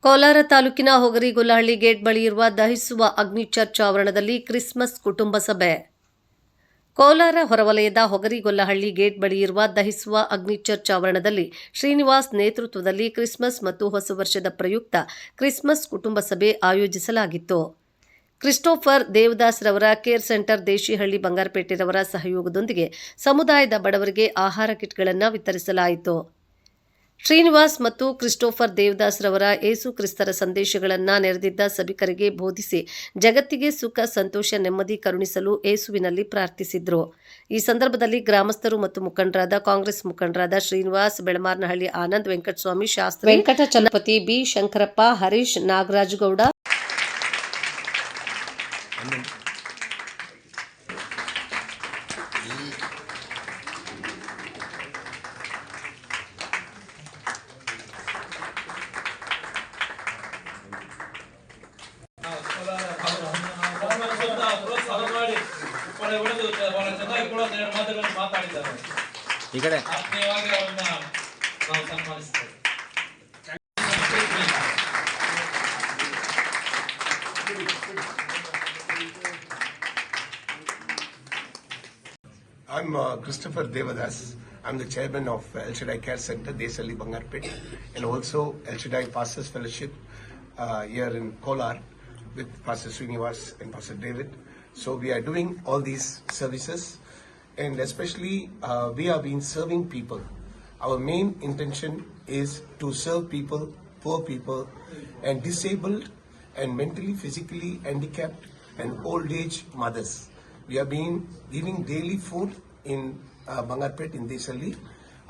ಕೋಲಾರ ತಾಲೂಕಿನ ಹೊಗರಿಗೊಲ್ಲಹಳ್ಳಿ ಗೇಟ್ ಬಳಿ ಇರುವ ದಹಿಸುವ ಅಗ್ನಿ ಚರ್ಚ್ ಆವರಣದಲ್ಲಿ ಕ್ರಿಸ್ಮಸ್ ಕುಟುಂಬ ಸಭೆ. ಕೋಲಾರ ಹೊರವಲಯದ ಹೊಗರಿಗೊಲ್ಲಹಳ್ಳಿ ಗೇಟ್ ಬಳಿ ಇರುವ ದಹಿಸುವ ಅಗ್ನಿ ಚರ್ಚ್ ಆವರಣದಲ್ಲಿ ಶ್ರೀನಿವಾಸ್ ನೇತೃತ್ವದಲ್ಲಿ ಕ್ರಿಸ್ಮಸ್ ಮತ್ತು ಹೊಸ ವರ್ಷದ ಪ್ರಯುಕ್ತ ಕ್ರಿಸ್ಮಸ್ ಕುಟುಂಬ ಸಭೆ ಆಯೋಜಿಸಲಾಗಿತ್ತು. ಕ್ರಿಸ್ಟೋಫರ್ ದೇವದಾಸ್ ರವರ ಕೇರ್ ಸೆಂಟರ್ ದೇಶಿಹಳ್ಳಿ ಬಂಗಾರಪೇಟೆರವರ ಸಹಯೋಗದೊಂದಿಗೆ ಸಮುದಾಯದ ಬಡವರಿಗೆ ಆಹಾರ ಕಿಟ್ಗಳನ್ನು ವಿತರಿಸಲಾಯಿತು. ಶ್ರೀನಿವಾಸ್ ಮತ್ತು ಕ್ರಿಸ್ಟೋಫರ್ ದೇವದಾಸ್ ರವರ ಏಸು ಕ್ರಿಸ್ತರ ಸಂದೇಶಗಳನ್ನು ನೆರೆದಿದ್ದ ಸಭಿಕರಿಗೆ ಬೋಧಿಸಿ ಜಗತ್ತಿಗೆ ಸುಖ, ಸಂತೋಷ, ನೆಮ್ಮದಿ ಕರುಣಿಸಲು ಏಸುವಿನಲ್ಲಿ ಪ್ರಾರ್ಥಿಸಿದರು. ಈ ಸಂದರ್ಭದಲ್ಲಿ ಗ್ರಾಮಸ್ಥರು ಮತ್ತು ಮುಖಂಡರಾದ ಕಾಂಗ್ರೆಸ್ ಮುಖಂಡರಾದ ಶ್ರೀನಿವಾಸ್, ಬೆಳಮಾರನಹಳ್ಳಿ ಆನಂದ್, ವೆಂಕಟಸ್ವಾಮಿ ಶಾಸ್ತ್ರಿ, ವೆಂಕಟ ಚಲಪತಿ, ಬಿ ಶಂಕರಪ್ಪ, ಹರೀಶ್, ನಾಗರಾಜಗೌಡ, ಈ ಕಡೆ I'm Christopher Devadas. I'm the chairman of El Shaddai Care Center, Desahalli Bangarpet, and also El Shaddai Pastors Fellowship here in Kolar with Pastor Srinivas and Pastor David. So we are doing all these services, and especially we have been serving people. Our main intention is to serve people, poor people, and disabled and mentally, physically handicapped and old age mothers. We have been giving daily food in Bangarpet in Desahalli,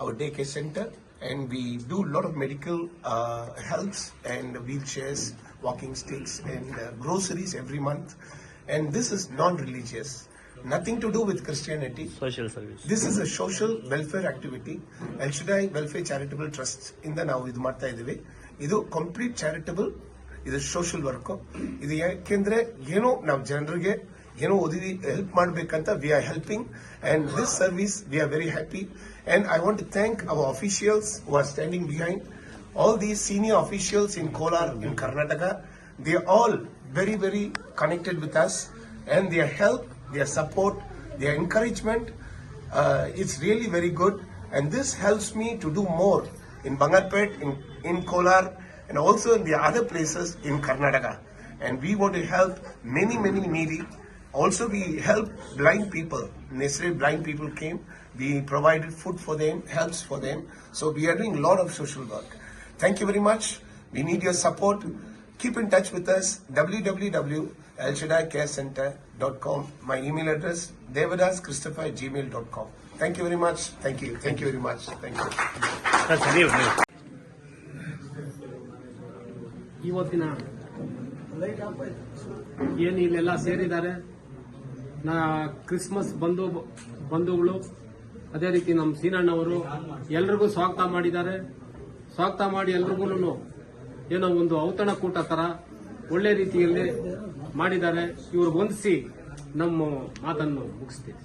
our daycare center, and we do a lot of medical helps and wheelchairs, walking sticks, and groceries every month. And this is non-religious, nothing to do with Christianity. Social service. This is a social welfare activity. El Shaddai Welfare Charitable Trust ಇಂದ ನಾವು ಇದು ಮಾಡ್ತಾ ಇದ್ದೀವಿ. ಇದು complete charitable, ಇದು social work. ಇದು ಯಾಕೆಂದ್ರೆ ಏನೋ ನಾವು ಜನರಿಗೆ ಏನೋ ಓದಿ ಹೆಲ್ಪ್ ಮಾಡಬೇಕಂತ we are helping, and this service we are very happy. And I want to thank our officials who are standing behind, all these senior officials in Kolar, in Karnataka. They are all very, very connected with us, and their help, their support, their encouragement, it's really very good, and this helps me to do more in Bangarpet, in Kolar, and also in the other places in Karnataka. And we want to help many, many needy. Also, we help blind people. Yesterday, blind people came. We provided food for them, helps for them. So we are doing a lot of social work. Thank you very much. We need your support. Keep in touch with us. www.elshadaicarecenter.com. My email address devadaschristopher@gmail.com. Thank you very much. Thank you. Thank you very much. Thank you. ಇವತ್ತಿನ ಏನು ಇಲ್ಲೆಲ್ಲ ಸೇರಿದ್ದಾರೆ Christmas ಬಂಧುಗಳು, ಅದೇ ರೀತಿ ನಮ್ಮ ಸೀನಣ್ಣವರು ಎಲ್ರಿಗೂ ಸ್ವಾಗತ ಮಾಡಿದ್ದಾರೆ. ಸ್ವಾಗತ ಮಾಡಿ ಎಲ್ರಿಗೂ ಏನೋ ಒಂದು ಔತಣಕೂಟ ತರ ಒಳ್ಳೆ ರೀತಿಯಲ್ಲಿ ಮಾಡಿದ್ದಾರೆ. ಇವರು ಹೊಂದಿಸಿ ನಮ್ಮ ಮಾತನ್ನು ಮುಗಿಸ್ತೀವಿ.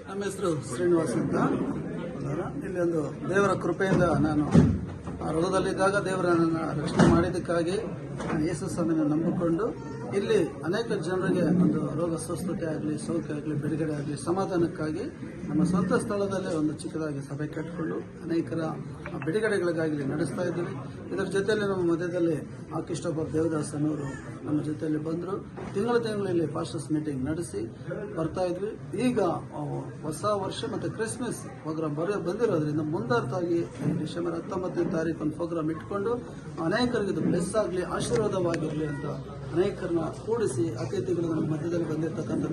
ನಮ್ಮ ಹೆಸರು ಶ್ರೀನಿವಾಸ್ ಅಂತ. ಇಲ್ಲಿ ಒಂದು ದೇವರ ಕೃಪೆಯಿಂದ ನಾನು ರೋಗದಲ್ಲಿದ್ದಾಗ ದೇವರ ನನ್ನ ರಕ್ಷಣೆ ಮಾಡಿದ್ದಕ್ಕಾಗಿ ಯೇಸು ಸ್ವಾಮಿಯನ್ನು ನಂಬಿಕೊಂಡು ಇಲ್ಲಿ ಅನೇಕ ಜನರಿಗೆ ಒಂದು ರೋಗ ಸ್ವಸ್ಥತೆ ಆಗಲಿ, ಸೌಖ್ಯ ಆಗಲಿ, ಬಿಡುಗಡೆ ಆಗಲಿ, ಸಮಾಧಾನಕ್ಕಾಗಿ ನಮ್ಮ ಸ್ವಂತ ಸ್ಥಳದಲ್ಲೇ ಒಂದು ಚಿಕ್ಕದಾಗಿ ಸಭೆ ಕಟ್ಟಿಕೊಂಡು ಅನೇಕರ ಬಿಡುಗಡೆಗಳಿಗಾಗಿ ನಡೆಸ್ತಾ ಇದ್ದೀವಿ. ಇದರ ಜೊತೆಯಲ್ಲಿ ನಮ್ಮ ಮಧ್ಯದಲ್ಲಿ ಕ್ರಿಸ್ಟೋಫರ್ ದೇವದಾಸ್ ಅನ್ನೋರು ನಮ್ಮ ಜೊತೆಯಲ್ಲಿ ಬಂದರು. ತಿಂಗಳಲ್ಲಿ ಪಾಸ್ಟರ್ಸ್ ಮೀಟಿಂಗ್ ನಡೆಸಿ ಬರ್ತಾ ಇದ್ವಿ. ಈಗ ಹೊಸ ವರ್ಷ ಮತ್ತು ಕ್ರಿಸ್ಮಸ್ ಪ್ರೋಗ್ರಾಮ್ ಬಂದಿರೋದ್ರಿಂದ ಮುಂದಾರ್ತಾಗಿ ಡಿಸೆಂಬರ್ 19ನೇ ತಾರೀಕು ಒಂದು ಪ್ರೋಗ್ರಾಮ್ ಇಟ್ಕೊಂಡು ಅನೇಕರಿಗೆ ಇದು ಬ್ಲೆಸ್ ಆಗಲಿ, ಆಶೀರ್ವಾದವಾಗಿರಲಿ ಅಂತ ಅನೇಕರನ್ನ ಕೂಡಿಸಿ ಅತಿಥಿಗಳು ನಮ್ಮ ಮಧ್ಯದಲ್ಲಿ ಬಂದಿರತಕ್ಕಂಥ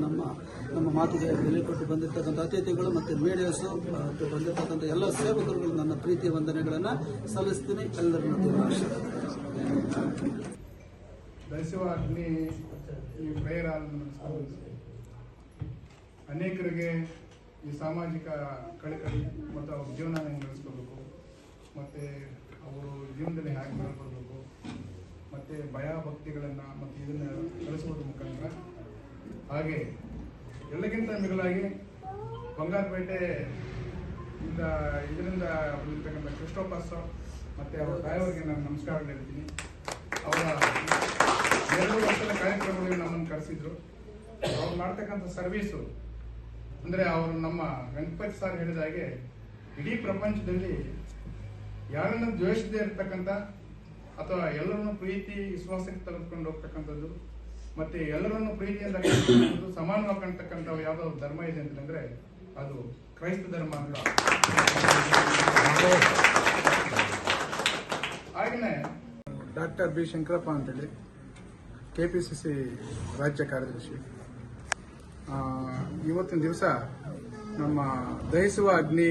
ನಮ್ಮ ಮಾತಿಗೆ ಬೆಲೆ ಕೊಟ್ಟು ಬಂದಿರತಕ್ಕಂಥ ಅತಿಥಿಗಳು ಮತ್ತು ಮೀಡಿಯಾಸು ಬಂದಿರತಕ್ಕಂಥ ಎಲ್ಲ ಸೇವಕರುಗಳು ನನ್ನ ಪ್ರೀತಿಯ ವಂದನೆಗಳನ್ನು ಸಲ್ಲಿಸ್ತೀನಿ. ಎಲ್ಲರನ್ನೂ ದಹಿಸುವ ಅಗ್ನಿ ಈ ಪ್ರೇಯರ್ ಅನೇಕರಿಗೆ ಈ ಸಾಮಾಜಿಕ ಕಳಕಳಿ ಮತ್ತು ಅವ್ರ ಜೀವನ ಹೆಂಗೆ ನಡೆಸ್ಕೋಬೇಕು, ಮತ್ತು ಅವರು ಜೀವನದಲ್ಲಿ ಹೇಗೆ ಬೆಳ್ಕೊಳ್ಬೇಕು, ಮತ್ತು ಭಯ ಭಕ್ತಿಗಳನ್ನು ಮತ್ತು ಇದನ್ನು ಕಳಿಸೋದ್ರ ಮುಖಾಂತರ, ಹಾಗೆ ಎಲ್ಲಕ್ಕಿಂತ ಮಿಗಿಲಾಗಿ ಬಂಗಾರಪೇಟೆ ಇದರಿಂದ ಬಂದಿರ್ತಕ್ಕಂಥ ಕ್ರಿಸ್ಟೋಫರ್ ಮತ್ತು ಅವರ ತಾಯಿಯವರಿಗೆ ನಾನು ನಮಸ್ಕಾರ ಹೇಳ್ತೀನಿ. ಅವರ 2 ವರ್ಷದ ಕಾರ್ಯಕ್ರಮಗಳಿಗೆ ನಮ್ಮನ್ನು ಕರೆಸಿದ್ರು. ಅವ್ರು ಮಾಡ್ತಕ್ಕಂಥ ಸರ್ವೀಸು ಅಂದರೆ ಅವರು ನಮ್ಮ ವೆಂಕಟಪತಿ ಸರ್ ಹೇಳಿದ ಹಾಗೆ ಇಡೀ ಪ್ರಪಂಚದಲ್ಲಿ ಯಾರನ್ನು ದ್ವೇಷದೇ ಇರ್ತಕ್ಕಂಥ ಅಥವಾ ಎಲ್ಲರನ್ನು ಪ್ರೀತಿ ವಿಶ್ವಾಸಕ್ಕೆ ತೆಗೆದುಕೊಂಡು ಹೋಗ್ತಕ್ಕಂಥದ್ದು ಮತ್ತೆ ಎಲ್ಲರನ್ನು ಪ್ರೀತಿಯಿಂದ ಕಾಣ್ತಕ್ಕಂಥದ್ದು, ಸಮಾನವಾಗಿ ಕಾಣ್ತಕ್ಕಂಥ ಯಾವುದೋ ಧರ್ಮ ಇದೆ ಅಂತಂದ್ರೆ ಅದು ಕ್ರೈಸ್ತ ಧರ್ಮ ಅಂತ. ಹಾಗೆಯೇ ಡಾಕ್ಟರ್ ಬಿ ಶಂಕರಪ್ಪ ಅಂತೇಳಿ KPCC ರಾಜ್ಯ ಕಾರ್ಯದರ್ಶಿ. ಇವತ್ತಿನ ದಿವಸ ನಮ್ಮ ದಹಿಸುವ ಅಗ್ನಿ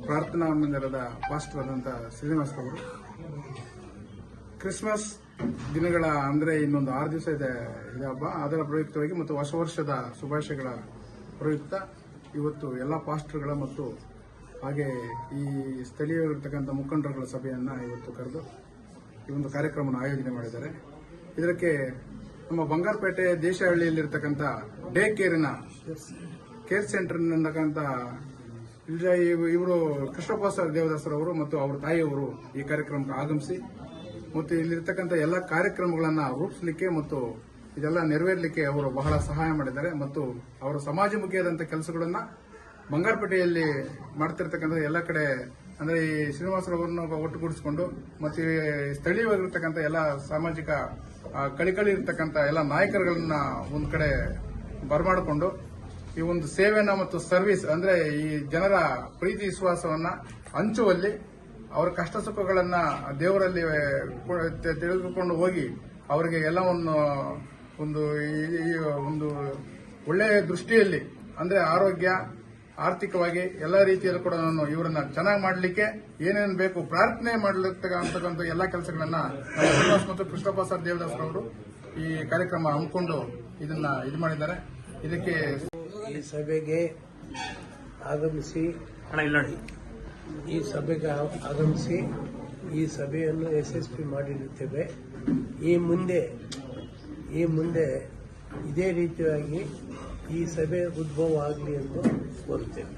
ಪ್ರಾರ್ಥನಾ ಮಂದಿರದ ಪಾಸ್ಟರ್ ಆದಂಥ ಶ್ರೀನಿವಾಸ್ ಅವರು ಕ್ರಿಸ್ಮಸ್ ದಿನಗಳ ಅಂದರೆ ಇನ್ನೊಂದು 6 ದಿವಸ ಇದೆ ಹಬ್ಬ, ಅದರ ಪ್ರಯುಕ್ತವಾಗಿ ಮತ್ತು ಹೊಸ ವರ್ಷದ ಶುಭಾಶಯಗಳ ಪ್ರಯುಕ್ತ ಇವತ್ತು ಎಲ್ಲ ಪಾಸ್ಟರ್ಗಳ ಮತ್ತು ಹಾಗೆ ಈ ಸ್ಥಳೀಯರಿರ್ತಕ್ಕಂಥ ಮುಖಂಡರುಗಳ ಸಭೆಯನ್ನು ಇವತ್ತು ಕರೆದು ಈ ಒಂದು ಕಾರ್ಯಕ್ರಮವನ್ನು ಆಯೋಜನೆ ಮಾಡಿದ್ದಾರೆ. ಇದಕ್ಕೆ ನಮ್ಮ ಬಂಗಾರಪೇಟೆ ದೇಶಹಳ್ಳಿಯಲ್ಲಿರ್ತಕ್ಕಂಥ ಡೇ ಕೇರ್ ಸೆಂಟರ್ ಇವರು ಕೃಷ್ಣಪ್ಪ ದೇವದಾಸರವರು ಮತ್ತು ಅವರ ತಾಯಿಯವರು ಈ ಕಾರ್ಯಕ್ರಮಕ್ಕೆ ಆಗಮಿಸಿ ಮತ್ತು ಇಲ್ಲಿರ್ತಕ್ಕಂಥ ಎಲ್ಲ ಕಾರ್ಯಕ್ರಮಗಳನ್ನು ರೂಪಿಸಲಿಕ್ಕೆ ಮತ್ತು ಇದೆಲ್ಲ ನೆರವೇರಲಿಕ್ಕೆ ಅವರು ಬಹಳ ಸಹಾಯ ಮಾಡಿದ್ದಾರೆ ಮತ್ತು ಅವರ ಸಮಾಜಮುಖಿಯಾದಂಥ ಕೆಲಸಗಳನ್ನು ಬಂಗಾರಪೇಟೆಯಲ್ಲಿ ಮಾಡ್ತಿರ್ತಕ್ಕಂಥ ಎಲ್ಲ ಕಡೆ ಅಂದರೆ ಈ ಶ್ರೀನಿವಾಸರವರನ್ನು ಒಟ್ಟುಗೂಡಿಸಿಕೊಂಡು ಮತ್ತು ಸ್ಥಳೀಯವಾಗಿರ್ತಕ್ಕಂಥ ಎಲ್ಲ ಸಾಮಾಜಿಕ ಕಳಿಕಳಿ ಇರ್ತಕ್ಕಂಥ ಎಲ್ಲ ನಾಯಕರುಗಳನ್ನ ಒಂದು ಕಡೆ ಬರಮಾಡಿಕೊಂಡು ಈ ಒಂದು ಸೇವೆನ ಮತ್ತು ಸರ್ವಿಸ್ ಅಂದರೆ ಈ ಜನರ ಪ್ರೀತಿ ವಿಶ್ವಾಸವನ್ನ ಹಂಚುವಲ್ಲಿ ಅವರ ಕಷ್ಟ ಸುಖಗಳನ್ನ ದೇವರಲ್ಲಿ ತಿಳಿದುಕೊಂಡು ಹೋಗಿ ಅವರಿಗೆ ಎಲ್ಲವನ್ನು ಒಂದು ಒಳ್ಳೆಯ ದೃಷ್ಟಿಯಲ್ಲಿ ಅಂದ್ರೆ ಆರೋಗ್ಯ ಆರ್ಥಿಕವಾಗಿ ಎಲ್ಲ ರೀತಿಯಲ್ಲೂ ಕೂಡ ನಾನು ಇವರನ್ನ ಚೆನ್ನಾಗಿ ಮಾಡಲಿಕ್ಕೆ ಏನೇನು ಬೇಕು ಪ್ರಾರ್ಥನೆ ಮಾಡಲಿರ್ತಕ್ಕಂಥ ಎಲ್ಲ ಕೆಲಸಗಳನ್ನ ಶ್ರೀನಿವಾಸ್ ಮತ್ತು ಕೃಷ್ಣಪ್ಪ ಸರ್ ದೇವದಾಸರವರು ಈ ಕಾರ್ಯಕ್ರಮ ಹಮ್ಮಿಕೊಂಡು ಇದನ್ನ ಇದು ಮಾಡಿದ್ದಾರೆ. ಇದಕ್ಕೆ ಈ ಸಭೆಗೆ ಆಗಮಿಸಿ ಈ ಸಭೆಯನ್ನು ಯಶಸ್ವಿ ಮಾಡಿರುತ್ತೇವೆ. ಈ ಮುಂದೆ ಇದೇ ರೀತಿಯಾಗಿ ಈ ಸಭೆ ಉದ್ಭವ ಆಗಲಿ ಎಂದು ಕೋರುತ್ತೇವೆ.